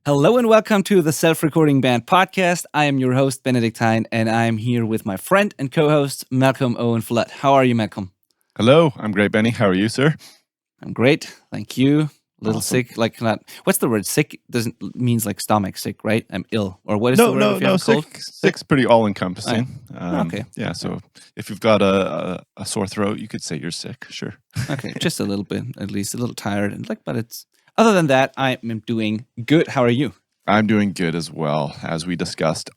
Hello and welcome to the Self-Recording Band podcast. I am your host, Benedikt, and I am here with my friend and co-host, Malcolm owen-flood. How are you, Malcolm? Hello, I'm great, Benny. How are you, sir? I'm great, thank you. A little Awesome. sick, like not. What's the word? Sick doesn't means like stomach sick, right? I'm ill, or what is the word? If you have a cold? Sick's pretty all-encompassing. Okay. Yeah, so if you've got a sore throat, you could say you're sick, sure. Okay, just a little bit, at least a little tired, and but it's. Other than that, I am doing good. How are you? I'm doing good as well. As we discussed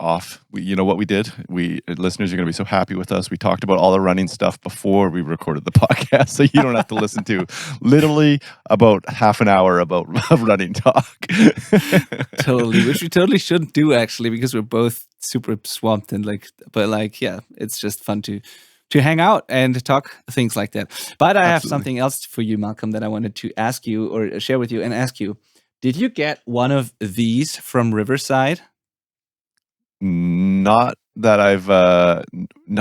you know what we did? Listeners are going to be so happy with us. We talked about all the running stuff before we recorded the podcast, so you don't have to listen to literally about half an hour about running talk. Totally, which we totally shouldn't do actually, because we're both super swamped and yeah, it's just fun to hang out and talk things like that. But I have something else for you, Malcolm, that I wanted to ask you or share with you and ask you. Did you get one of these from Riverside? Not that I've. No,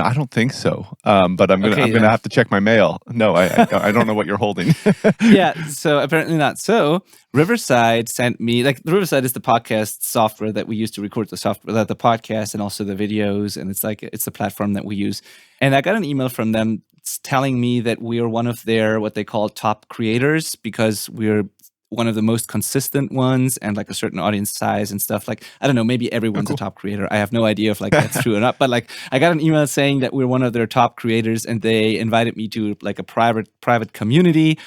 I don't think so. But I'm gonna have to check my mail. No, I don't know what you're holding. Yeah, so apparently not. So Riverside sent me, Riverside is the podcast software that we use to record the podcast and also the videos, and it's the platform that we use. And I got an email from them telling me that we are one of their what they call top creators because we're one of the most consistent ones and like a certain audience size and stuff. Like, I don't know, maybe everyone's a top creator. I have no idea if that's true or not. But I got an email saying that we're one of their top creators and they invited me to like a private community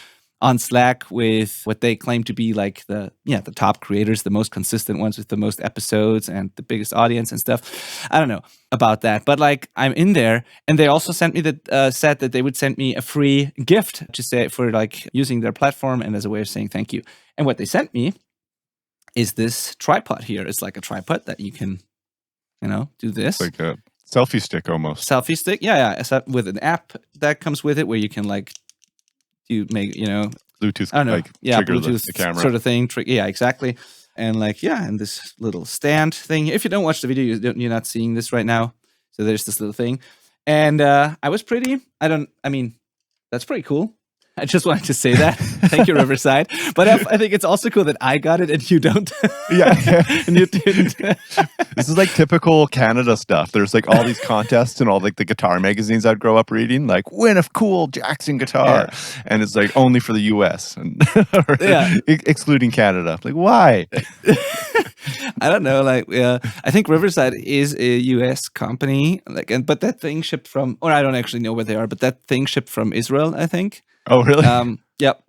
on Slack with what they claim to be the top creators, the most consistent ones with the most episodes and the biggest audience and stuff. I don't know about that, but I'm in there, and they also sent me said that they would send me a free gift to say for using their platform and as a way of saying thank you. And what they sent me is this tripod here. It's like a tripod that you can, do this. Like a selfie stick almost. Selfie stick, yeah. It's with an app that comes with it where you can you make, Bluetooth, trigger Bluetooth the camera sort of thing. Yeah, exactly. And and this little stand thing. If you don't watch the video, you're not seeing this right now. So there's this little thing. And that's pretty cool. I just wanted to say that. Thank you, Riverside. But I think it's also cool that I got it and you don't. Yeah. And you didn't. This is Typical Canada stuff. There's all these contests and all the guitar magazines I'd grow up reading, win a cool Jackson guitar. Yeah. And it's only for the US and excluding Canada. Why? I don't know. I think Riverside is a US company. But that thing shipped from, or I don't actually know where they are, but that thing shipped from Israel, I think. Oh, really? Yep.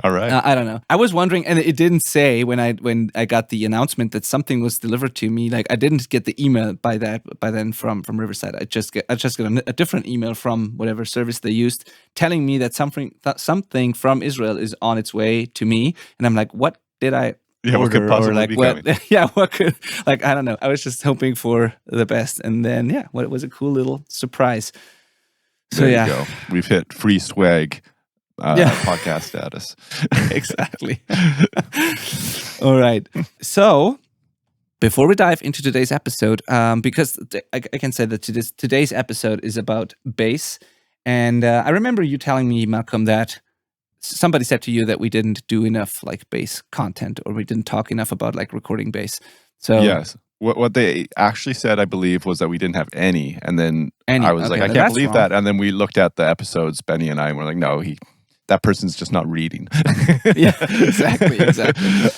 All right. I don't know. I was wondering, and it didn't say when I got the announcement that something was delivered to me. I didn't get the email by then from Riverside. I just got a different email from whatever service they used, telling me that something from Israel is on its way to me. And I'm like, what did I? Yeah, what could possibly be coming? What could I don't know. I was just hoping for the best, and then it was a cool little surprise. So there you go. We've hit free swag. Podcast status. Exactly. All right. So before we dive into today's episode, because I can say that today's episode is about bass, and I remember you telling me, Malcolm, that somebody said to you that we didn't do enough bass content, or we didn't talk enough about recording bass. So yes. What they actually said, I believe, was that we didn't have any, and then I was I can't believe that. And then we looked at the episodes, Benny and I, and we're like, no, that person's just not reading. Yeah, exactly.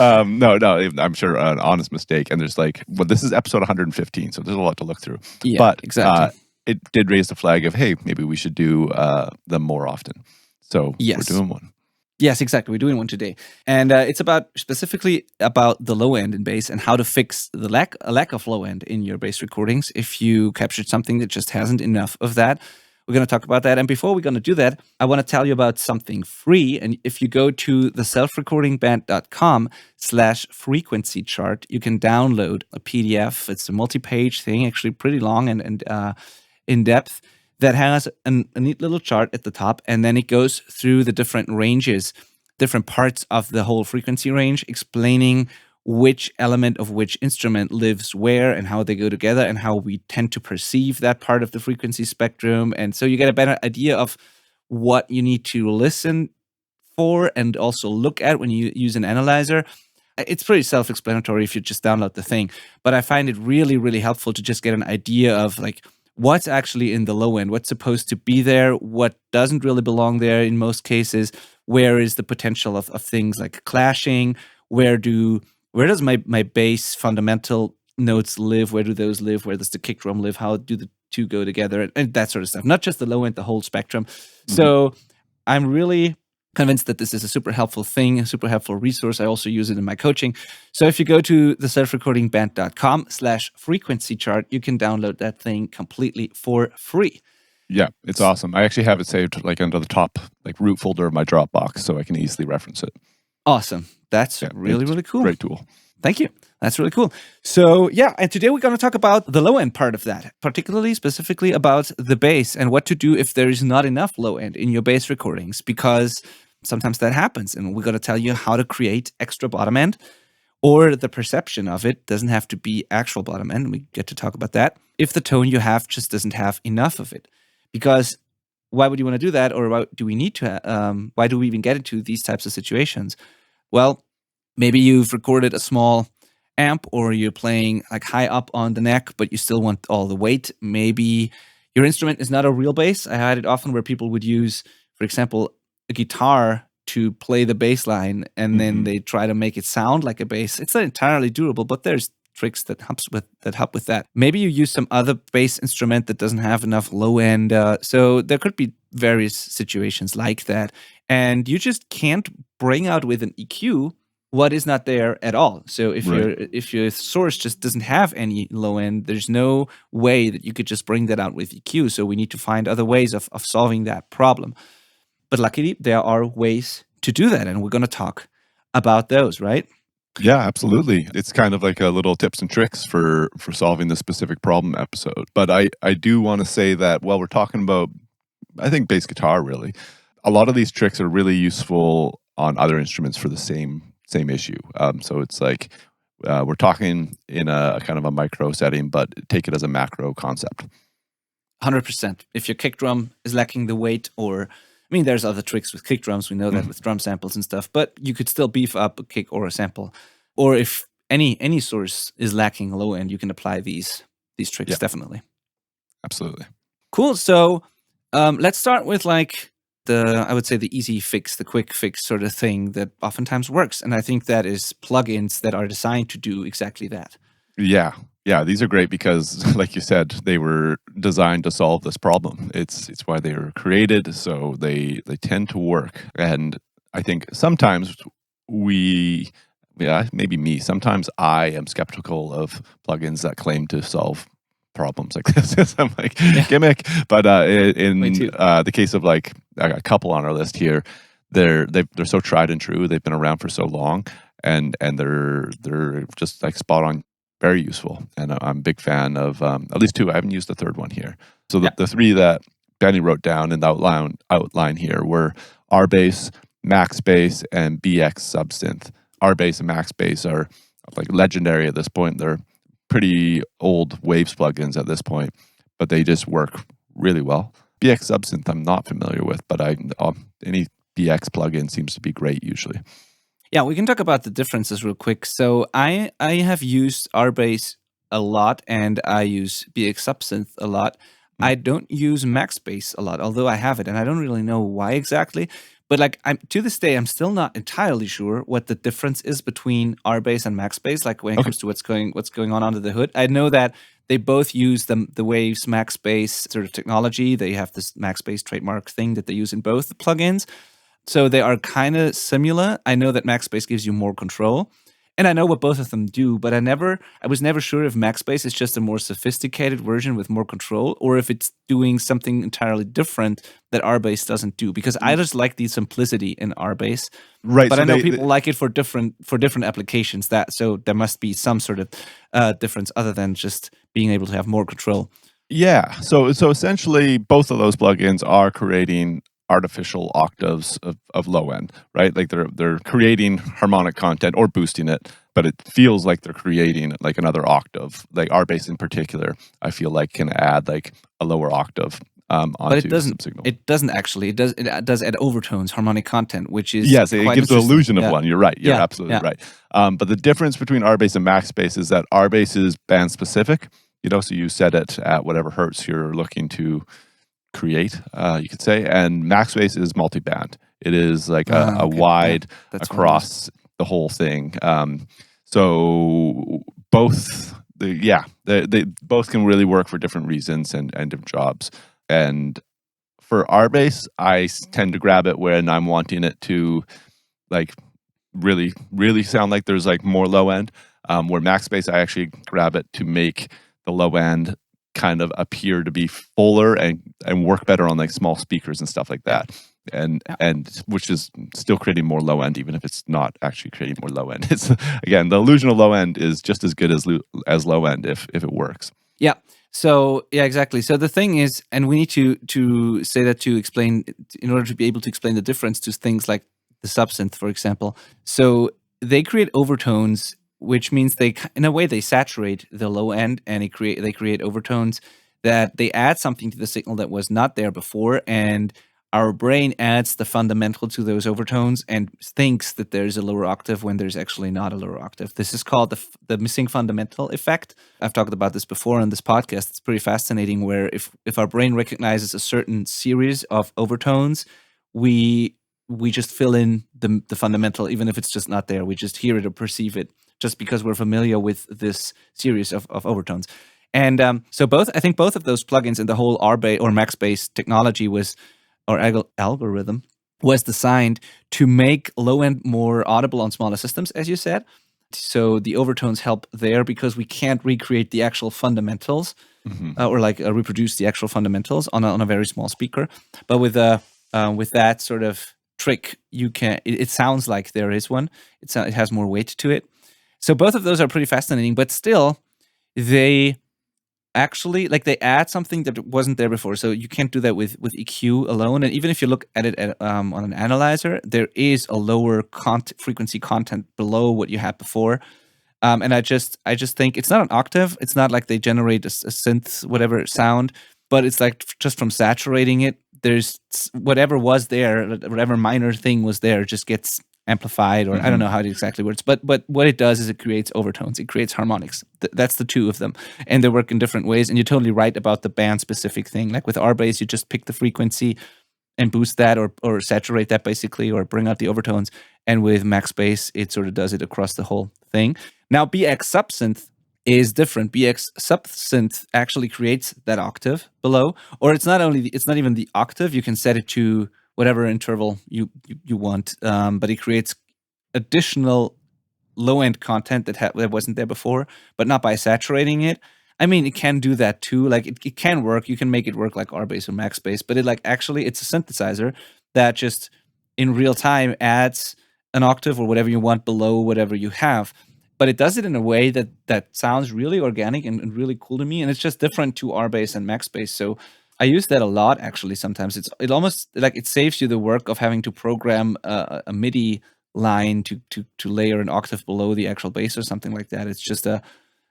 No, I'm sure an honest mistake. And there's this is episode 115, so there's a lot to look through. Yeah, but exactly. It did raise the flag of, hey, maybe we should do them more often. So we're doing one. Yes, exactly. We're doing one today. And it's specifically about the low end in bass and how to fix a lack of low end in your bass recordings if you captured something that just hasn't enough of that. We're going to talk about that. And before we're going to do that, I want to tell you about something free. And if you go to theselfrecordingband.com/frequency chart, you can download a PDF. It's a multi-page thing, actually pretty long and in depth, that has a neat little chart at the top. And then it goes through the different ranges, different parts of the whole frequency range, explaining which element of which instrument lives where and how they go together and how we tend to perceive that part of the frequency spectrum. And so you get a better idea of what you need to listen for and also look at when you use an analyzer. It's pretty self-explanatory if you just download the thing, but I find it really, really helpful to just get an idea of like what's actually in the low end, what's supposed to be there, what doesn't really belong there in most cases, where is the potential of things like clashing, where does my bass fundamental notes live, where do those live, where does the kick drum live, how do the two go together, and that sort of stuff. Not just the low end, the whole spectrum. So I'm really convinced that this is a super helpful thing, a super helpful resource. I also use it in my coaching. So if you go to the selfrecordingband.com/frequency chart, you can download that thing completely for free. Yeah, it's awesome. I actually have it saved like under the top like root folder of my Dropbox, so I can easily reference it. Awesome. That's really, really cool. Great tool. Thank you. That's really cool. So yeah, and today we're going to talk about the low end part of that, particularly specifically about the bass and what to do if there is not enough low end in your bass recordings, because sometimes that happens. And we're going to tell you how to create extra bottom end, or the perception of it doesn't have to be actual bottom end. We get to talk about that if the tone you have just doesn't have enough of it. Because why would you want to do that? Or why do we need to, why do we even get into these types of situations? Well, maybe you've recorded a small amp, or you're playing like high up on the neck, but you still want all the weight. Maybe your instrument is not a real bass. I had it often where people would use, for example, a guitar to play the bass line, and then they try to make it sound like a bass. It's not entirely doable, but there's tricks that help with that. Maybe you use some other bass instrument that doesn't have enough low end. So there could be various situations like that, and you just can't bring out with an EQ what is not there at all. So if your source just doesn't have any low end, there's no way that you could just bring that out with EQ. So we need to find other ways of solving that problem. But luckily, there are ways to do that, and we're going to talk about those, right? Yeah, absolutely. It's kind of like a little tips and tricks for solving this specific problem episode. But I do want to say that while we're talking about, I think, bass guitar, really, a lot of these tricks are really useful on other instruments for the same issue. So it's like we're talking in a kind of a micro setting, but take it as a macro concept. 100%. If your kick drum is lacking the weight, or I mean, there's other tricks with kick drums. We know that with drum samples and stuff, but you could still beef up a kick or a sample. Or if any source is lacking low end, you can apply these tricks, definitely. Absolutely. Cool. So let's start with like I would say the easy fix, the quick fix sort of thing that oftentimes works. And I think that is plugins that are designed to do exactly that. Yeah. Yeah, these are great because, like you said, they were designed to solve this problem. It's why they were created, so they tend to work. And I think sometimes maybe me, sometimes I am skeptical of plugins that claim to solve problems like this. I'm like, gimmick. But in the case of like a couple on our list here, they're so tried and true. They've been around for so long, and they're just like spot on. Very useful, and I'm a big fan of at least two. I haven't used the third one here. So the three that Benny wrote down in the outline here were R-Bass, Max Bass, and BX Subsynth. R-Bass and Max Bass are like legendary at this point. They're pretty old Waves plugins at this point, but they just work really well. BX Subsynth I'm not familiar with, but any BX plugin seems to be great usually. Yeah, we can talk about the differences real quick. So I have used R-Bass a lot, and I use BX Subsynth a lot. I don't use Max Bass a lot, although I have it, and I don't really know why exactly. But like, to this day, I'm still not entirely sure what the difference is between R-Bass and Max Bass. Like when it comes to what's going on under the hood. I know that they both use the Waves Max Bass sort of technology. They have this Max Bass trademark thing that they use in both the plugins. So they are kind of similar. I know that Max Bass gives you more control, and I know what both of them do, but I was never sure if Max Bass is just a more sophisticated version with more control, or if it's doing something entirely different that R-Bass doesn't do, because I just like the simplicity in R-Bass. Right. But so I know people like it for different applications, so there must be some sort of difference other than just being able to have more control. Yeah. So essentially both of those plugins are creating artificial octaves of low end, right? Like they're creating harmonic content or boosting it, but it feels like they're creating like another octave. Like R-Bass in particular, I feel like can add like a lower octave But onto Subsignal. it doesn't actually. It does add overtones, harmonic content, which is Yes, it quite gives the interesting. illusion of Yeah. one. You're right. You're Yeah, absolutely yeah. right. But the difference between RBass and MaxBass is that RBass is band specific. So you set it at whatever hertz you're looking to create, you could say, and MaxBass is multiband. It is like a Okay. wide Yeah, that's what it is. across the whole thing. So both, they both can really work for different reasons and different jobs. And for RBass, I tend to grab it when I'm wanting it to like really, really sound like there's like more low end. Where MaxBass, I actually grab it to make the low end kind of appear to be fuller and work better on like small speakers and stuff like that. And which is still creating more low end, even if it's not actually creating more low end. It's again, the illusion of low end is just as good as low end if it works. Yeah. So yeah, exactly. So the thing is, and we need to say that to explain, in order to be able to explain the difference to things like the Subsynth, for example. So they create overtones, which means they, in a way, they saturate the low end, and they create overtones that they add something to the signal that was not there before, and our brain adds the fundamental to those overtones and thinks that there's a lower octave when there's actually not a lower octave. This is called the missing fundamental effect. I've talked about this before on this podcast. It's pretty fascinating where if our brain recognizes a certain series of overtones, we just fill in the fundamental, even if it's just not there. We just hear it or perceive it just because we're familiar with this series of overtones. And so I think both of those plugins and the whole RBass or MaxBass technology algorithm was designed to make low end more audible on smaller systems, as you said. So the overtones help there because we can't recreate the actual fundamentals or reproduce the actual fundamentals on a very small speaker. But with that sort of trick, you can. It sounds like there is one. It has more weight to it. So both of those are pretty fascinating, but still, they actually they add something that wasn't there before. So you can't do that with EQ alone. And even if you look at it on an analyzer, there is a lower frequency content below what you had before. And I just think it's not an octave. It's not like they generate a synth whatever sound, but it's like just from saturating it, there's whatever was there, whatever minor thing was there, just gets amplified, or I don't know how it exactly works, but what it does is it creates overtones, it creates harmonics. That's the two of them, and they work in different ways. And you're totally right about the band specific thing. Like with RBass, you just pick the frequency and boost that, or saturate that basically, or bring out the overtones. And with MaxBass, it sort of does it across the whole thing. Now BX Subsynth is different. BX Subsynth actually creates that octave below, or it's not even the octave. You can set it to whatever interval you want, but it creates additional low-end content that wasn't there before, but not by saturating it. I mean, it can do that too. Like it can work. You can make it work like RBass or MaxBass, but it's a synthesizer that just in real time adds an octave or whatever you want below whatever you have. But it does it in a way that sounds really organic and really cool to me, and it's just different to RBass and MaxBass. So I use that a lot, actually. Sometimes it almost like it saves you the work of having to program a MIDI line to layer an octave below the actual bass or something like that. It's just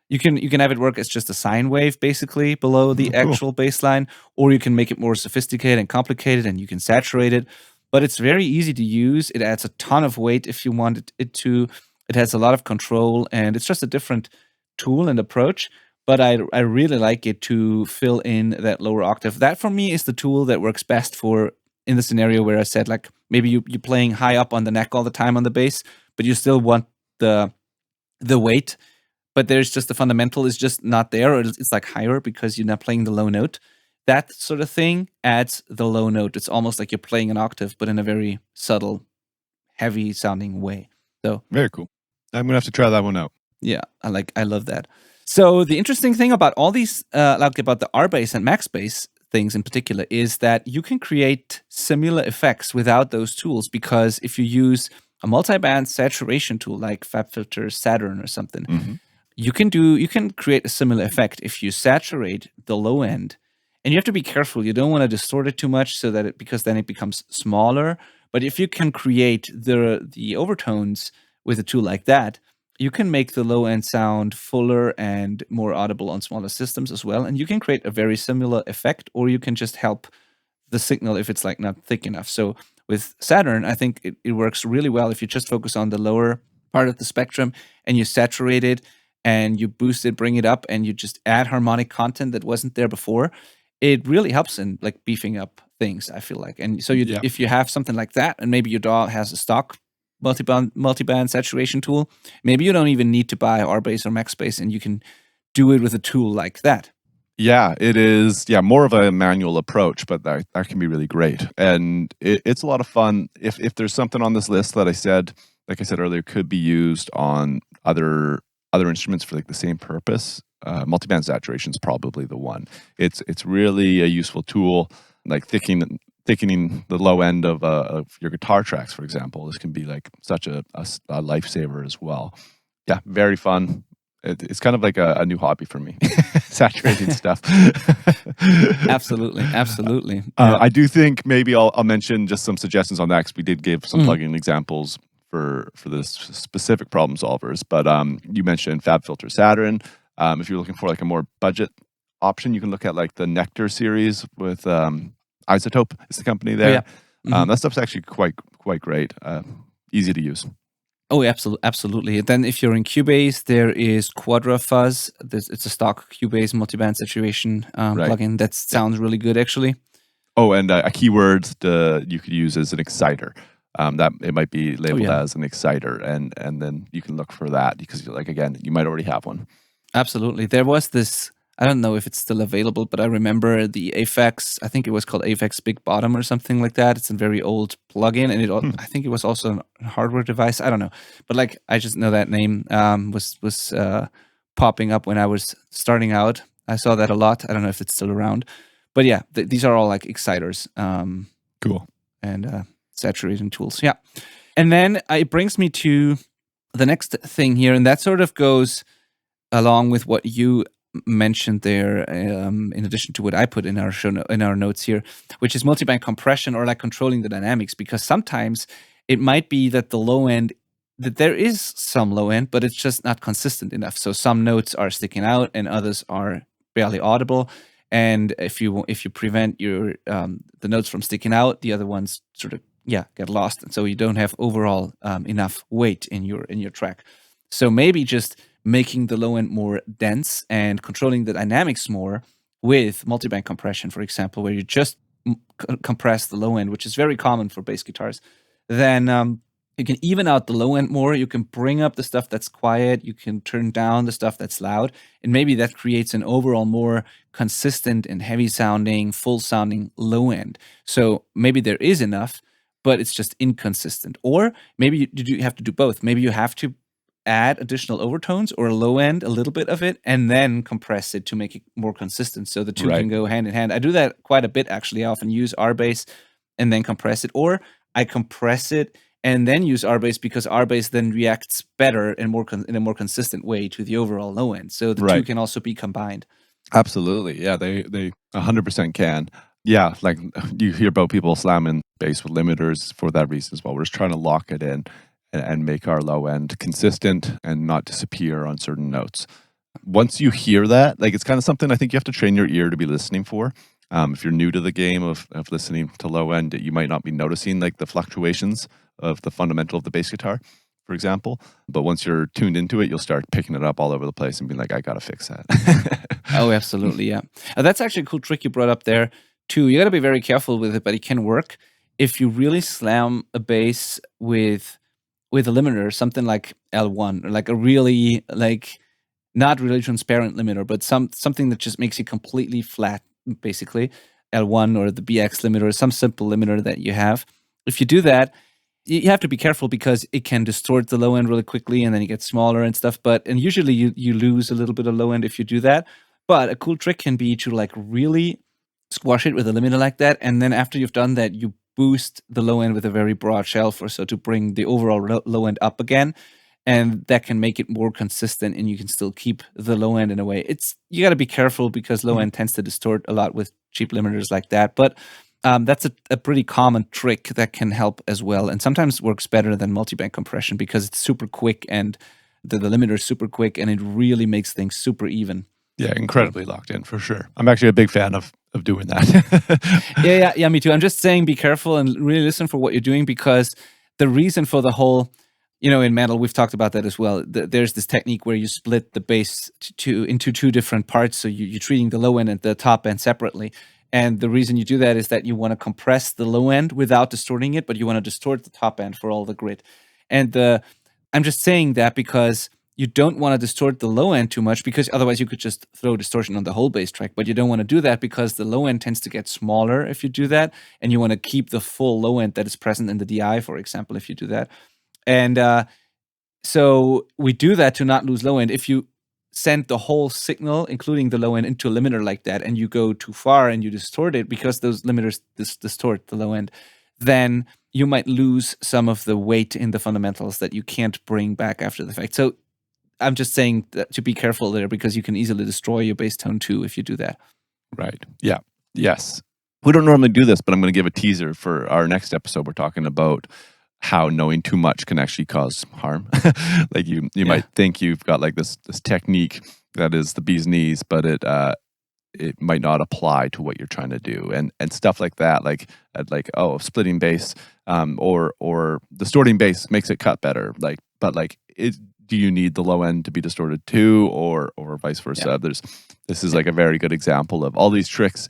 you can have it work as just a sine wave basically below the actual bass line, or you can make it more sophisticated and complicated, and you can saturate it. But it's very easy to use. It adds a ton of weight if you want it to. It has a lot of control, and it's just a different tool and approach. But I really like it to fill in that lower octave. That for me is the tool that works best for in the scenario where I said like maybe you're playing high up on the neck all the time on the bass, but you still want the weight, but there's just the fundamental is just not there, or it's like higher because you're not playing the low note. That sort of thing adds the low note. It's almost like you're playing an octave, but in a very subtle, heavy sounding way. So very cool. I'm gonna have to try that one out. Yeah, I love that. So the interesting thing about all these, like about the RBass and MaxBass things in particular, is that you can create similar effects without those tools, because if you use a multiband saturation tool like FabFilter Saturn or something, you can create a similar effect if you saturate the low end. And you have to be careful. You don't want to distort it too much because then it becomes smaller. But if you can create the overtones with a tool like that, you can make the low end sound fuller and more audible on smaller systems as well. And you can create a very similar effect, or you can just help the signal if it's like not thick enough. So with Saturn, I think it works really well if you just focus on the lower part of the spectrum and you saturate it and you boost it, bring it up, and you just add harmonic content that wasn't there before. It really helps in like beefing up things, I feel like. And so Yeah. if you have something like that, and maybe your DAW has a stock multiband saturation tool, maybe you don't even need to buy RBass or MaxBass, and you can do it with a tool like that. Yeah, it is. Yeah, more of a manual approach, but that can be really great, and it's a lot of fun. If there's something on this list that like I said earlier, could be used on other instruments for like the same purpose, multiband saturation is probably the one. It's really a useful tool, like thickening the low end of your guitar tracks, for example. This can be like such a lifesaver as well. Yeah, very fun. It's kind of like a new hobby for me, saturating stuff. Absolutely. I do think maybe I'll mention just some suggestions on that, because we did give some plugin examples for the specific problem solvers. But you mentioned FabFilter Saturn. If you're looking for like a more budget option, you can look at like the Nectar series with Isotope is the company there. That stuff's actually quite great. Easy to use. Oh, absolutely. Then if you're in Cubase, there is Quadra Fuzz. It's a stock Cubase multiband saturation plugin that sounds really good, actually. Oh, and a keyword you could use as an exciter. That it might be labeled as an exciter, and then you can look for that, because like, again, you might already have one. Absolutely. There was this, I don't know if it's still available, but I remember the Aphex, I think it was called Aphex Big Bottom or something like that. It's a very old plugin, and I think it was also a hardware device. I don't know. But like, I just know that name was popping up when I was starting out. I saw that a lot. I don't know if it's still around. But yeah, these are all like exciters. Cool. And saturation tools. Yeah. And then it brings me to the next thing here, and that sort of goes along with what you mentioned there, in addition to what I put in our in our notes here, which is multiband compression, or like controlling the dynamics. Because sometimes it might be that the low end, that there is some low end, but it's just not consistent enough. So some notes are sticking out and others are barely audible. And if you prevent your the notes from sticking out, the other ones sort of get lost, and so you don't have overall enough weight in your track. So maybe just making the low end more dense and controlling the dynamics more with multiband compression, for example, where you just compress the low end, which is very common for bass guitars. Then you can even out the low end more. You can bring up the stuff that's quiet. You can turn down the stuff that's loud. And maybe that creates an overall more consistent and heavy sounding, full sounding low end. So maybe there is enough, but it's just inconsistent. Or maybe you have to do both. Maybe you have to add additional overtones or a low end, a little bit of it, and then compress it to make it more consistent. So the two can go hand in hand. I do that quite a bit, actually. I often use RBass and then compress it, or I compress it and then use RBass, because RBass then reacts better and in a more consistent way to the overall low end. So the two can also be combined. Absolutely. Yeah, they 100% can. Yeah, like you hear about people slamming bass with limiters for that reason as well. We're just trying to lock it in and make our low end consistent and not disappear on certain notes. Once you hear that, like, it's kind of something I think you have to train your ear to be listening for. If you're new to the game of listening to low end, you might not be noticing like the fluctuations of the fundamental of the bass guitar, for example. But once you're tuned into it, you'll start picking it up all over the place and being like, I got to fix that. Oh, absolutely. Yeah. That's actually a cool trick you brought up there too. You got to be very careful with it, but it can work if you really slam a bass with a limiter, something like L1, or like a really, like, not really transparent limiter, but something that just makes it completely flat, basically. L1 or the BX limiter, or some simple limiter that you have. If you do that, you have to be careful, because it can distort the low end really quickly, and then it gets smaller and stuff. And usually you lose a little bit of low end if you do that. But a cool trick can be to like really squash it with a limiter like that, and then after you've done that, you boost the low end with a very broad shelf or so to bring the overall low end up again. And that can make it more consistent, and you can still keep the low end in a way. You got to be careful, because low end tends to distort a lot with cheap limiters like that. But that's a pretty common trick that can help as well, and sometimes works better than multiband compression, because it's super quick and the limiter is super quick, and it really makes things super even. Yeah, incredibly locked in for sure. I'm actually a big fan of doing that. Yeah, me too. I'm just saying be careful and really listen for what you're doing, because the reason for the whole, in metal, we've talked about that as well. There's this technique where you split the bass into two different parts. So you're treating the low end and the top end separately. And the reason you do that is that you want to compress the low end without distorting it, but you want to distort the top end for all the grit. And I'm just saying that because you don't want to distort the low end too much, because otherwise you could just throw distortion on the whole bass track. But you don't want to do that because the low end tends to get smaller if you do that, and you want to keep the full low end that is present in the DI, for example, if you do that. And so we do that to not lose low end. If you send the whole signal, including the low end, into a limiter like that, and you go too far and you distort it because those limiters distort the low end, then you might lose some of the weight in the fundamentals that you can't bring back after the fact. So I'm just saying that to be careful there, because you can easily destroy your bass tone too if you do that. Right. Yeah. Yes. We don't normally do this, but I'm going to give a teaser for our next episode. We're talking about how knowing too much can actually cause harm. Like you might think you've got like this technique that is the bee's knees, but it might not apply to what you're trying to do, and stuff like that. Like splitting bass or distorting bass makes it cut better. Do you need the low end to be distorted too, or vice versa? Yeah. This is like a very good example of all these tricks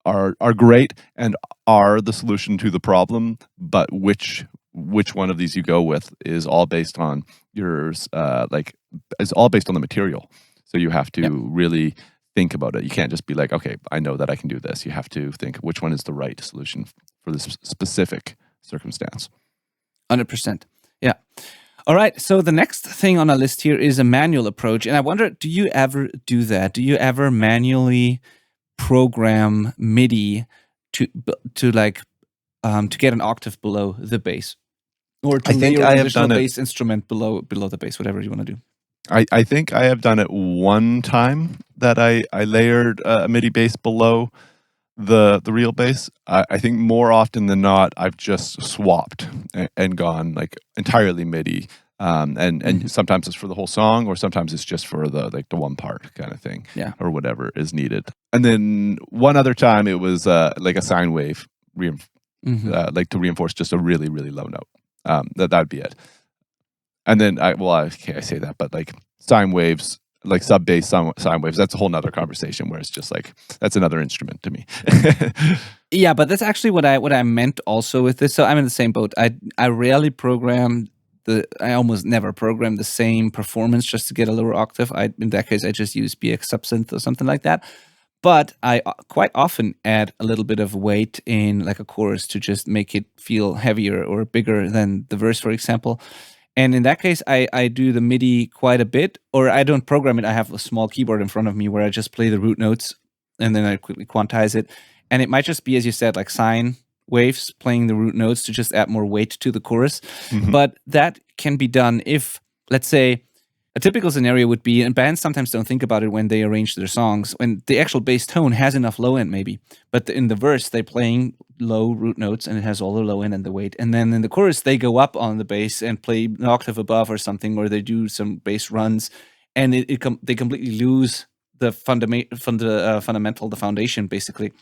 are great and are the solution to the problem, but which one of these you go with is all based on is all based on the material. So you have to really think about it. You can't just be like, okay, I know that I can do this. You have to think which one is the right solution for this specific circumstance. 100%. Yeah. All right, so the next thing on our list here is a manual approach. And I wonder, do you ever do that? Do you ever manually program MIDI to get an octave below the bass? Or to layer an additional bass instrument below the bass, whatever you want to do? I think I have done it one time that I layered a MIDI bass below the real bass. I think more often than not, I've just swapped and gone like entirely MIDI. And sometimes it's for the whole song, or sometimes it's just for the one part kind of thing, or whatever is needed. And then one other time it was like a sine wave, like to reinforce just a really, really low note. That'd be it. And then I say that, but like sine waves, like sub bass sine waves, that's a whole nother conversation where it's just like, that's another instrument to me. Yeah, but that's actually what I meant also with this. So I'm in the same boat. I rarely program I almost never program the same performance just to get a lower octave. In that case, I just use BX Subsynth or something like that. But I quite often add a little bit of weight in like a chorus to just make it feel heavier or bigger than the verse, for example. And in that case, I do the MIDI quite a bit, or I don't program it. I have a small keyboard in front of me where I just play the root notes and then I quickly quantize it. And it might just be, as you said, like sine waves playing the root notes to just add more weight to the chorus. But that can be done if, let's say, a typical scenario would be, and bands sometimes don't think about it when they arrange their songs, when the actual bass tone has enough low end maybe, but in the verse they're playing low root notes and it has all the low end and the weight, and then in the chorus they go up on the bass and play an octave above or something, or they do some bass runs, and they completely lose the fundamental, the foundation basically,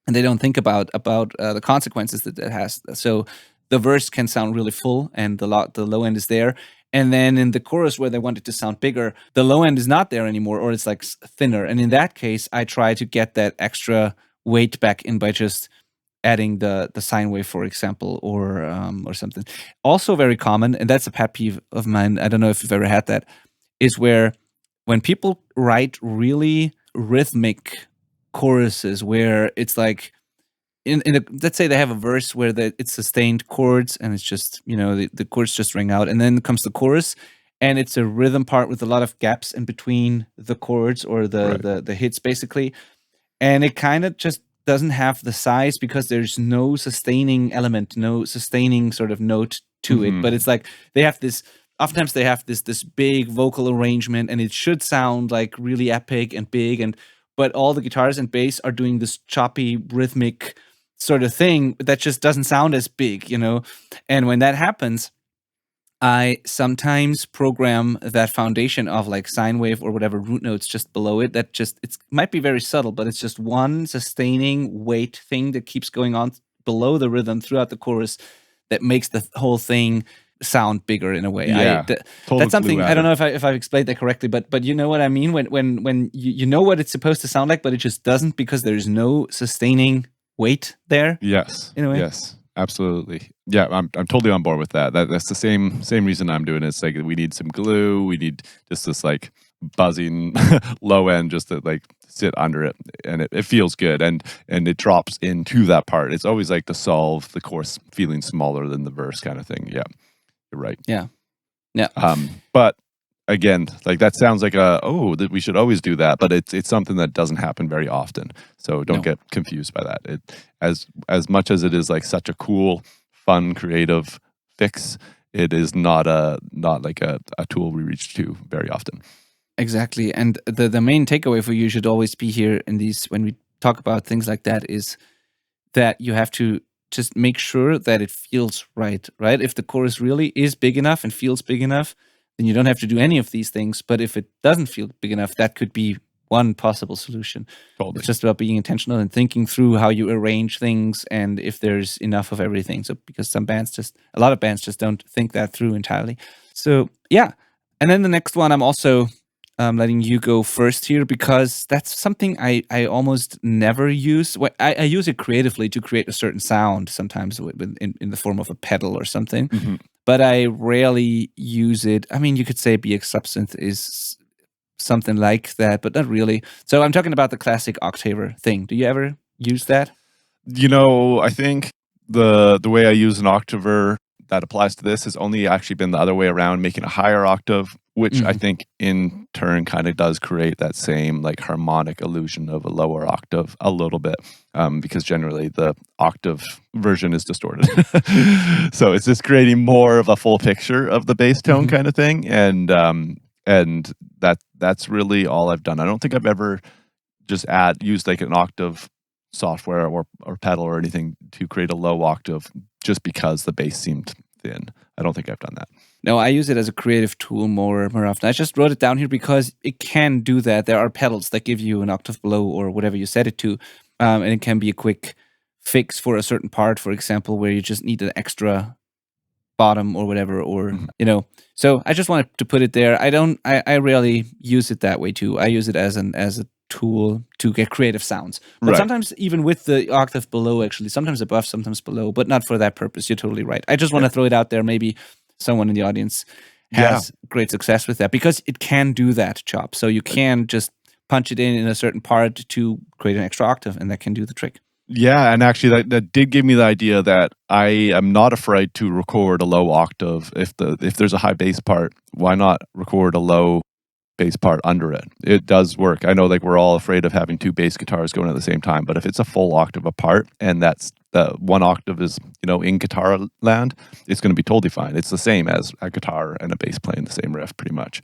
and they don't think about the consequences that has. So the verse can sound really full and the low end is there. And then in the chorus where they want it to sound bigger, the low end is not there anymore, or it's like thinner. And in that case, I try to get that extra weight back in by just adding the sine wave, for example, or something. Also very common, and that's a pet peeve of mine, I don't know if you've ever had that, is where when people write really rhythmic choruses where it's like, let's say they have a verse where it's sustained chords and it's just, the chords just ring out, and then comes the chorus and it's a rhythm part with a lot of gaps in between the chords or the hits basically, and it kind of just doesn't have the size because there's no sustaining element, no sustaining sort of note to it. But it's like oftentimes they have this big vocal arrangement and it should sound like really epic and big, but all the guitars and bass are doing this choppy rhythmic sort of thing that just doesn't sound as big, And when that happens, I sometimes program that foundation of like sine wave or whatever root notes just below it. That just it might be very subtle, but it's just one sustaining weight thing that keeps going on below the rhythm throughout the chorus that makes the whole thing sound bigger in a way. Yeah, total That's something glue I don't adder. know if I've explained that correctly, but you know what I mean when you know what it's supposed to sound like, but it just doesn't because there's no sustaining weight there Yes. in a way. Yes. Absolutely. Yeah, I'm totally on board with that. That's the same reason I'm doing it. It's like we need some glue. We need just this like buzzing low end just to like sit under it, and it feels good, and it drops into that part. It's always like to solve the chorus feeling smaller than the verse kind of thing. Yeah, you're right. Yeah. But again, like that sounds like that we should always do that, but it's something that doesn't happen very often. So don't get confused by that. It as much as it is like such a cool, fun, creative fix, it is not like a tool we reach to very often. Exactly. And the main takeaway for you should always be here in these when we talk about things like that is that you have to just make sure that it feels right? If the chorus really is big enough and feels big enough, then you don't have to do any of these things. But if it doesn't feel big enough, that could be one possible solution. Totally. It's just about being intentional and thinking through how you arrange things and if there's enough of everything. So because a lot of bands just don't think that through entirely. So yeah. And then the next one, I'm also letting you go first here because that's something I almost never use. I use it creatively to create a certain sound, sometimes in the form of a pedal or something, but I rarely use it. I mean, you could say BX Subsynth is something like that, but not really. So I'm talking about the classic octaver thing. Do you ever use that? I think the way I use an octaver that applies to this has only actually been the other way around, making a higher octave, which I think in turn kind of does create that same like harmonic illusion of a lower octave a little bit, because generally the octave version is distorted. So it's just creating more of a full picture of the bass tone kind of thing, and that's really all I've done. I don't think I've ever just used like an octave software or pedal or anything to create a low octave just because the bass seemed thin. I don't think I've done that. No, I use it as a creative tool more often. I just wrote it down here because it can do that. There are pedals that give you an octave below or whatever you set it to, and it can be a quick fix for a certain part, for example, where you just need an extra bottom or whatever, or So I just wanted to put it there. I rarely use it that way too. I use it as a tool to get creative sounds, but sometimes even with the octave below, actually, sometimes above, sometimes below, but not for that purpose. You're totally right. I just want to throw it out there. Maybe someone in the audience has great success with that because it can do that job. So you can just punch it in a certain part to create an extra octave, and that can do the trick. Yeah, and actually that did give me the idea that I am not afraid to record a low octave. If there's a high bass part, why not record a low bass part under it? It does work. I know like we're all afraid of having two bass guitars going at the same time, but if it's a full octave apart and that's the one octave is, in guitar land, it's going to be totally fine. It's the same as a guitar and a bass playing the same riff pretty much.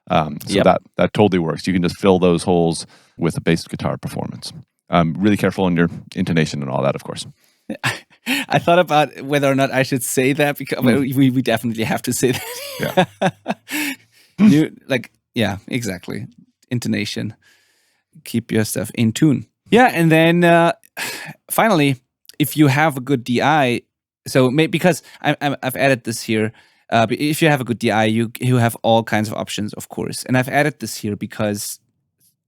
So that totally works. You can just fill those holes with a bass guitar performance. Really careful on your intonation and all that, of course. I thought about whether or not I should say that because we definitely have to say that. Yeah. Exactly. Intonation. Keep your stuff in tune. Yeah, and then finally, if you have a good DI, because I've added this here. If you have a good DI, you have all kinds of options, of course. And I've added this here because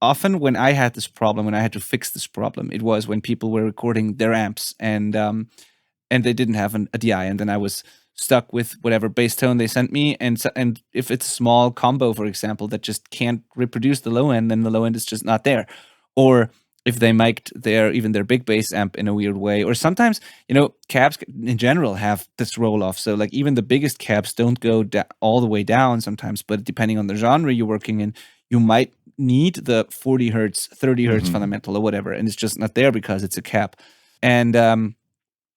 often when I had this problem, when I had to fix this problem, it was when people were recording their amps and they didn't have a DI, and then I was stuck with whatever bass tone they sent me, and if it's a small combo, for example, that just can't reproduce the low end, then the low end is just not there. Or if they mic'd their big bass amp in a weird way, or sometimes cabs in general have this roll off. So like even the biggest cabs don't go all the way down sometimes, but depending on the genre you're working in, you might need the 40 hertz, 30 hertz fundamental or whatever, and it's just not there because it's a cab. And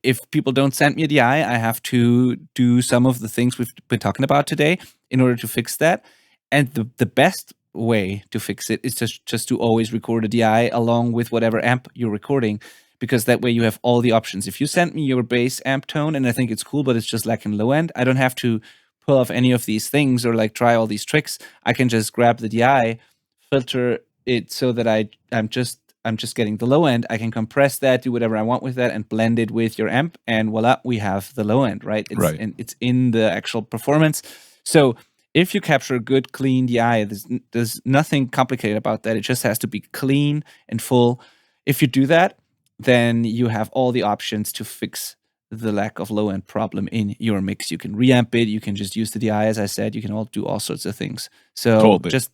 if people don't send me a DI, I have to do some of the things we've been talking about today in order to fix that. And the best way to fix it is just to always record a DI along with whatever amp you're recording, because that way you have all the options. If you send me your bass amp tone and I think it's cool, but it's just lacking low end, I don't have to pull off any of these things or like try all these tricks, I can just grab the DI, filter it so that I'm just getting the low end. I can compress that, do whatever I want with that, and blend it with your amp, and voila, we have the low end, right? It's in the actual performance. So if you capture a good, clean DI, there's nothing complicated about that. It just has to be clean and full. If you do that, then you have all the options to fix the lack of low end problem in your mix. You can reamp it. You can just use the DI, as I said. You can do all sorts of things. So just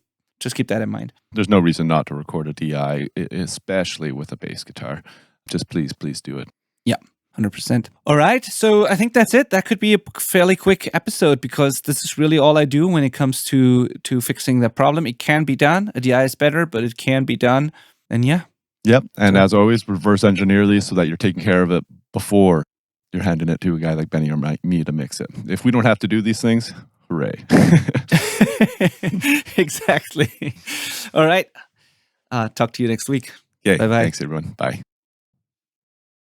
keep that in mind. There's no reason not to record a DI, especially with a bass guitar. Just please do it. Yeah, 100%. All right, so I think that's it. That could be a fairly quick episode because this is really all I do when it comes to fixing the problem. It can be done. A DI is better, but it can be done. And yeah. Yep, and as always, reverse engineer these so that you're taking care of it before you're handing it to a guy like Benny or me to mix it. If we don't have to do these things, hooray. Exactly. All right. Talk to you next week. Okay. Bye-bye. Thanks, everyone. Bye.